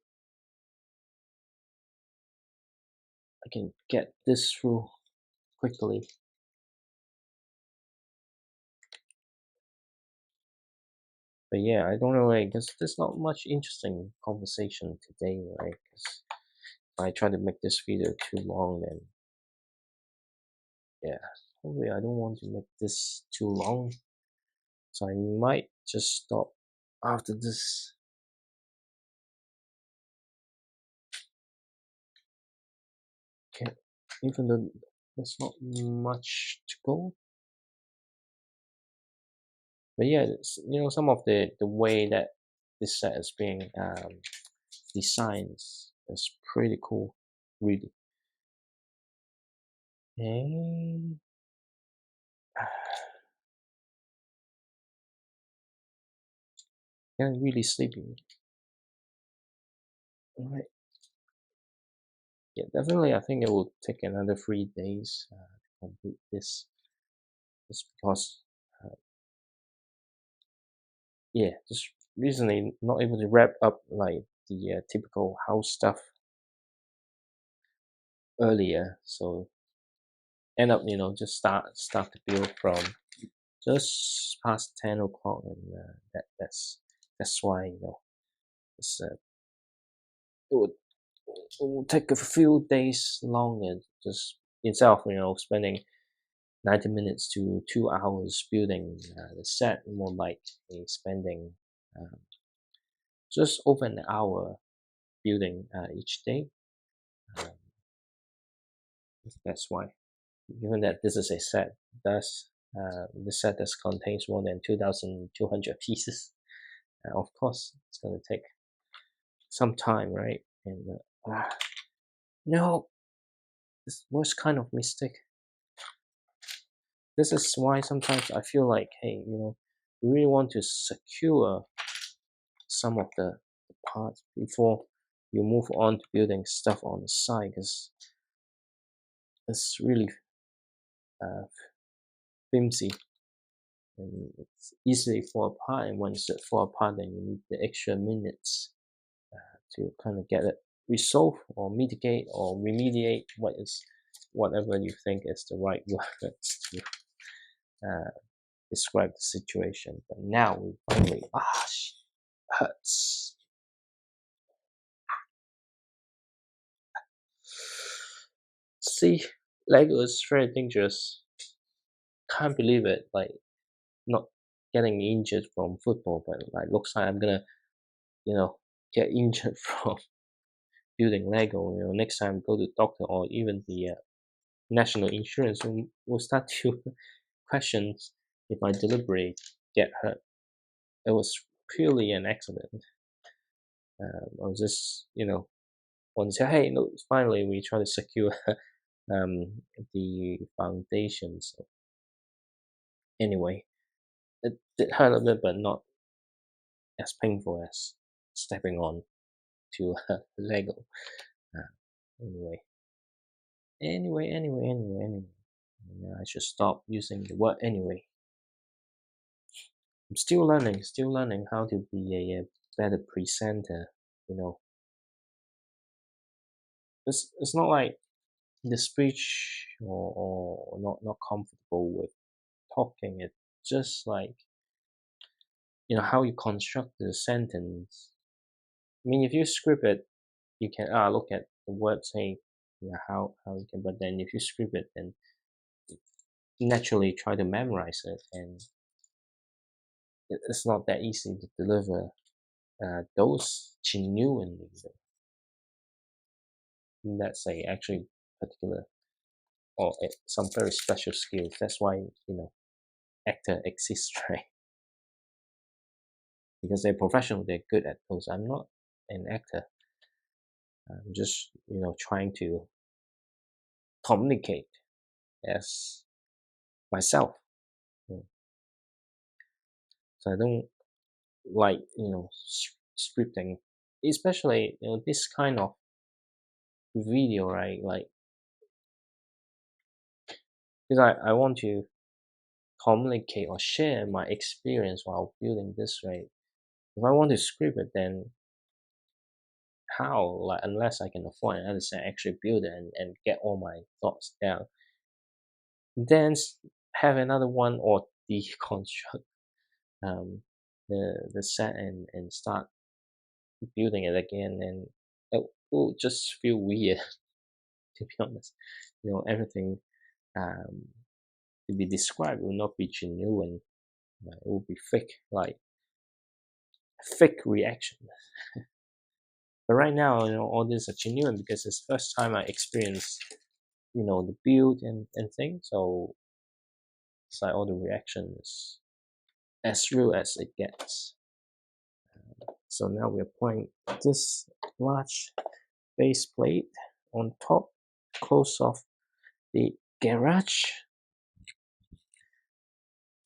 I can get this through quickly. But yeah, I don't know, like, there's not much interesting conversation today, right? Because if I try to make this video too long, then yeah, hopefully I don't want to make this too long. So I might just stop after this. Okay, even though there's not much to go. But yeah, some of the way that this set is being designed is pretty cool, really. And I'm really sleepy. All right. Yeah, definitely. I think it will take another 3 days to complete this, just because, yeah, just recently not able to wrap up like the typical house stuff earlier, so end up just start the build from just past 10 o'clock, and that's why it's, it would take a few days longer, just instead of spending 90 minutes to 2 hours building the set, more like spending um, just over an hour building each day. Um, that's why, given that this is a set, the set does contains more than 2,200 pieces. Of course, it's going to take some time, right? And no, this was kind of mistake. This is why sometimes I feel like, hey, we really want to secure some of the parts before you move on to building stuff on the side, because it's really uh, flimsy and it's easily fall apart. And once it fall apart, then you need the extra minutes to kind of get it resolved or mitigate or remediate whatever you think is the right words to uh, describe the situation. But now we finally hurts. See, Lego is very dangerous. Can't believe it. Like, not getting injured from football, but like looks like I'm gonna, get injured from building Lego. Next time go to doctor or even the national insurance will start to question if I deliberately get hurt. It was purely an accident. I was just, want to say, hey, no, finally we try to secure the foundation. So anyway, it did hurt a bit, but not as painful as stepping on to Lego. Uh, anyway, anyway. I should stop using the word anyway. I'm still learning how to be a better presenter. It's not like the speech or not comfortable with talking. It's just like how you construct the sentence. I mean, if you script it, you can look at the word, say how you can. But then if you script it, then naturally try to memorize it, and it's not that easy to deliver those genuinely. That's a actually particular or some very special skills. That's why actor exists, right? Because they're professional, they're good at those. I'm not an actor. I'm just trying to communicate as myself. Mm. So I don't like scripting, especially this kind of video, right? Like because I want to communicate or share my experience while building this, right? If I want to script it, then how? Like unless I can afford another set, actually build it and get all my thoughts down, then have another one or deconstruct the set and start building it again, and it will just feel weird to be honest. Everything um to be described will not be genuine. It will be fake, like fake reaction. But right now, all this are genuine because it's the first time I experienced, the build and thing. So it's like all the reactions as real as it gets. So now we're applying this large base plate on top, close off the garage.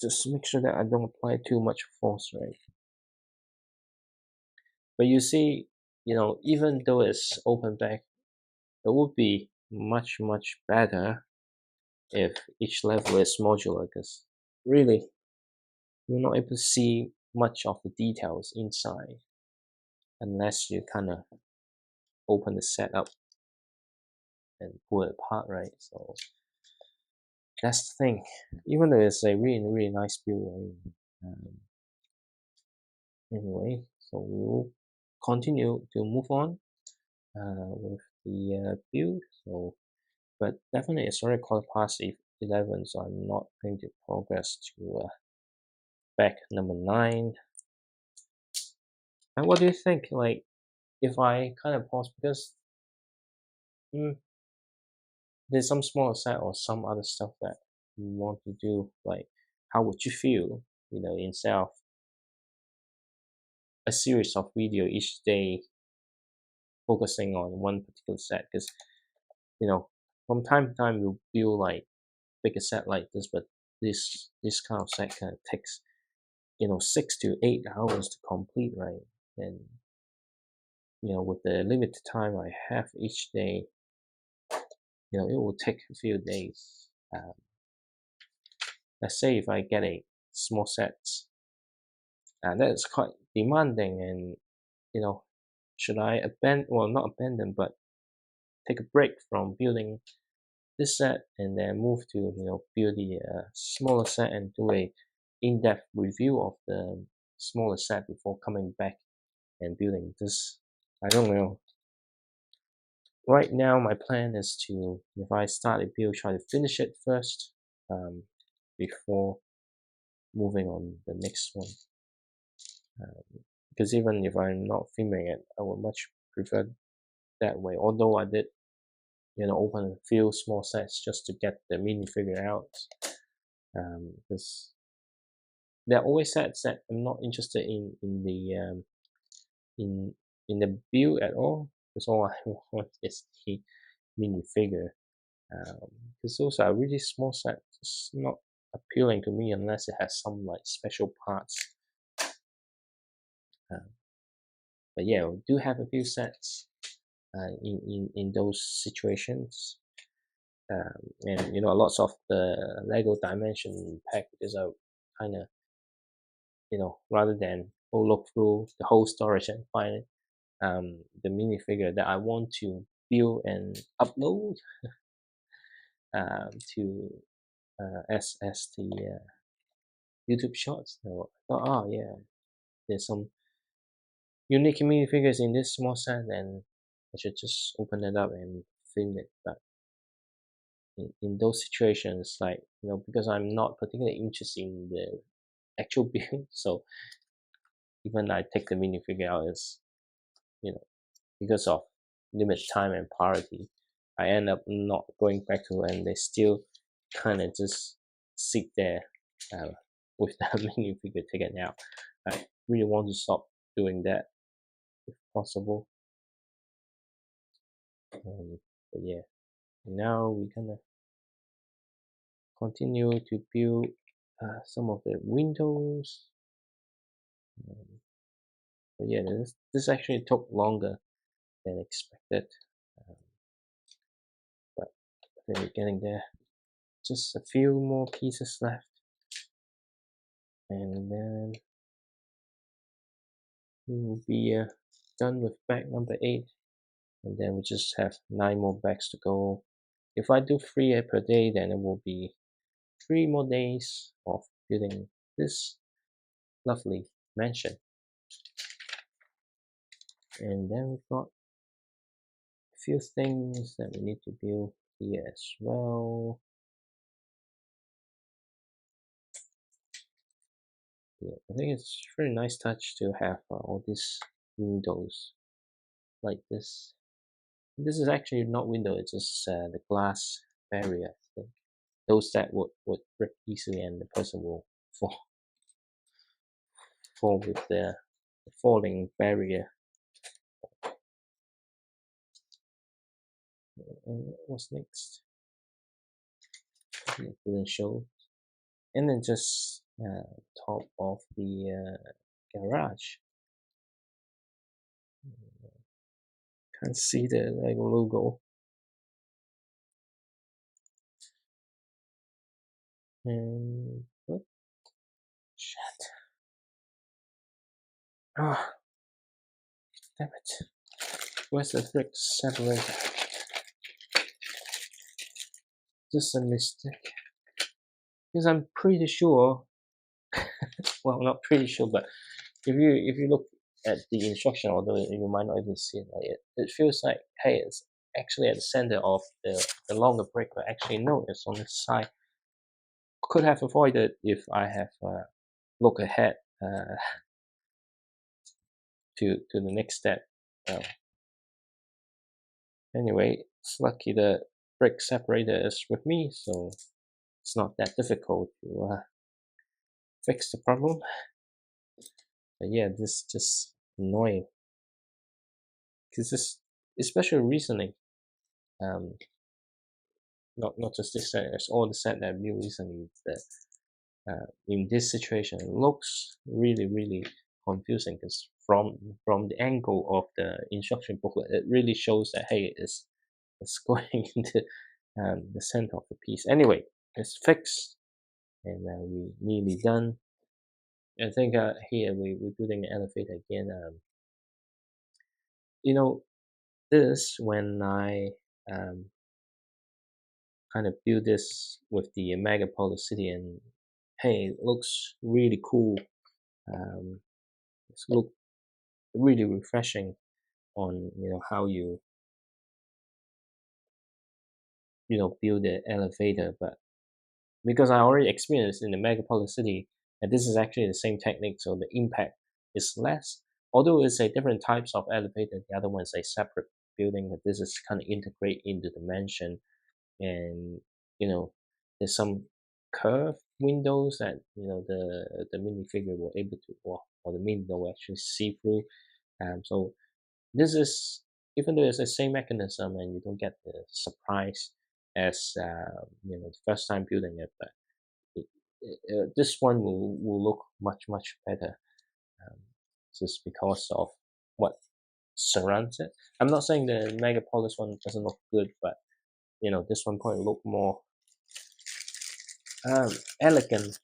Just make sure that I don't apply too much force, right? But you see, even though it's open back, it would be much, much better if each level is modular because really you're not able to see much of the details inside unless you kind of open the setup and pull it apart, right? So that's the thing. Even though it's a really, really nice build, anyway, so we'll continue to move on with the build. So, but definitely it's already quarter past 11, so I'm not going to progress to back number 9. And what do you think? Like, if I kind of pause because mm, there's some smaller set or some other stuff that you want to do, like, how would you feel, instead of a series of video each day focusing on one particular set? Because, from time to time you'll feel like bigger set like this, but this kind of set kind of takes 6 to 8 hours to complete, right? And with the limited time I have each day, it will take a few days. Let's say if I get a small set, and that is quite demanding, and should I abandon? Well, not abandon, but take a break from building this set and then move to build the smaller set and do a in-depth review of the smaller set before coming back and building this. I don't know. Right now my plan is to, if I start a build, try to finish it first before moving on the next one, because even if I'm not filming it, I would much prefer that way, although I did open a few small sets just to get the minifigure out, because there are always sets that I'm not interested in the in the build at all, because all I want is the minifigure, because those are really small sets. It's not appealing to me unless it has some like special parts. But yeah, we do have a few sets in those situations, and lots of the Lego dimension packages are kind of rather than go look through the whole storage and find the minifigure that I want to build and upload, to as the YouTube shorts. So I thought, oh yeah, there's some unique minifigures in this small set, and I should just open it up and film it. But in those situations, like because I'm not particularly interested in the actual build, so even I take the minifigure out as because of limited time and priority, I end up not going back to it, and they still kind of just sit there with that minifigure taken out. I really want to stop doing that if possible. But yeah, now we're gonna continue to build some of the windows. But yeah, this actually took longer than expected, um, but I think we're getting there. Just a few more pieces left, and then we will be done with bag number 8, and then we just have 9 more bags to go. If I do 3 per day, then it will be 3 more days of building this lovely mansion. And then we've got a few things that we need to build here as well. Yeah, I think it's a very nice touch to have all these windows like this. This is actually not window, it's just the glass barrier, I think. Those that would break easily, and the person will fall with the falling barrier. What's next? I couldn't show. And then just top of the garage. Can't see the Lego logo. And what? Shit. Ah, damn it. Where's the frick separator? Just a mistake. Because I'm pretty sure, well, not pretty sure, but if you look at the instruction, although you might not even see it, like it feels like, hey, it's actually at the center of the longer brick, but actually no, it's on the side. Could have avoided if I have look ahead to the next step. Anyway, it's lucky the brick separator is with me, so it's not that difficult to fix the problem. But yeah, this is just annoying because this, especially recently, not just this set, it's all the set that I built recently that in this situation it looks really confusing, because from the angle of the instruction booklet, it really shows that, hey, it's going into the center of the piece. Anyway, it's fixed, and we're nearly done. I think here we're building an elevator again. This when I kind of build this with the megapolis city, and hey, it looks really cool. It's look really refreshing on how you build the elevator. But because I already experienced in the megapolis city, and this is actually the same technique, so the impact is less. Although it's a different types of elevator, the other one's a separate building, but this is kind of integrate into the mansion. And there's some curved windows that the minifigure were able to, or the window will actually see through. So this is, even though it's the same mechanism and you don't get the surprise as the first time building it, but this one will look much better, um, just because of what surrounds it. I'm not saying the megapolis one doesn't look good, but this one probably look more elegant,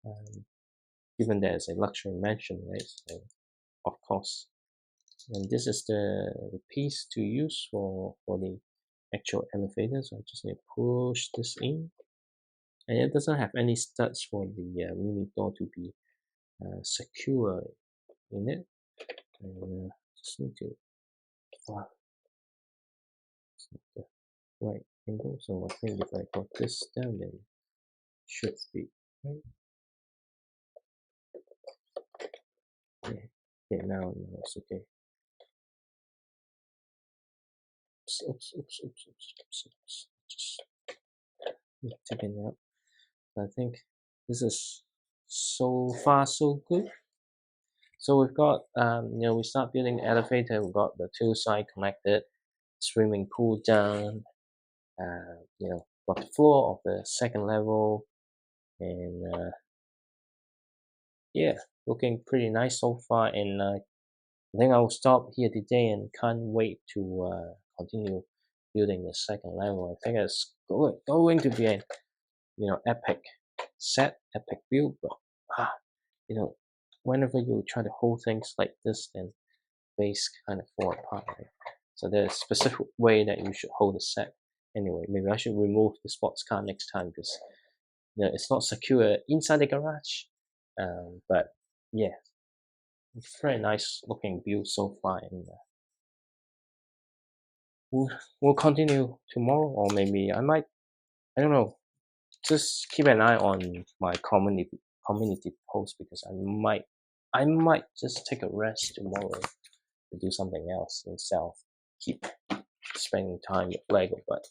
um, given that it's a luxury mansion, right? So of course. And this is the piece to use for the actual elevator, so I just need to push this in, and it doesn't have any studs for the mini door to be secure in it. And just need to it's not the right angle, so I think if I got this down, then it should be right. Okay, now it's okay. Oops. Just take it out. I think this is so far so good. So we've got, we start building the elevator. We've got the two side connected, swimming pool down. Got the floor of the second level, and yeah, looking pretty nice so far. And I think I'll stop here today, and can't wait to continue building the second level. I think it's going to be an epic set, epic build. But you know, whenever you try to hold things like this, then base kind of fall apart, right? So there's a specific way that you should hold a set. Anyway, maybe I should remove the sports car next time, because it's not secure inside the garage. But yeah, it's very nice looking build so far, and we'll continue tomorrow, or maybe I don't know. Just keep an eye on my community post, because I might just take a rest tomorrow to do something else instead of keep spending time with Lego. But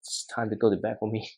it's time to go to bed for me.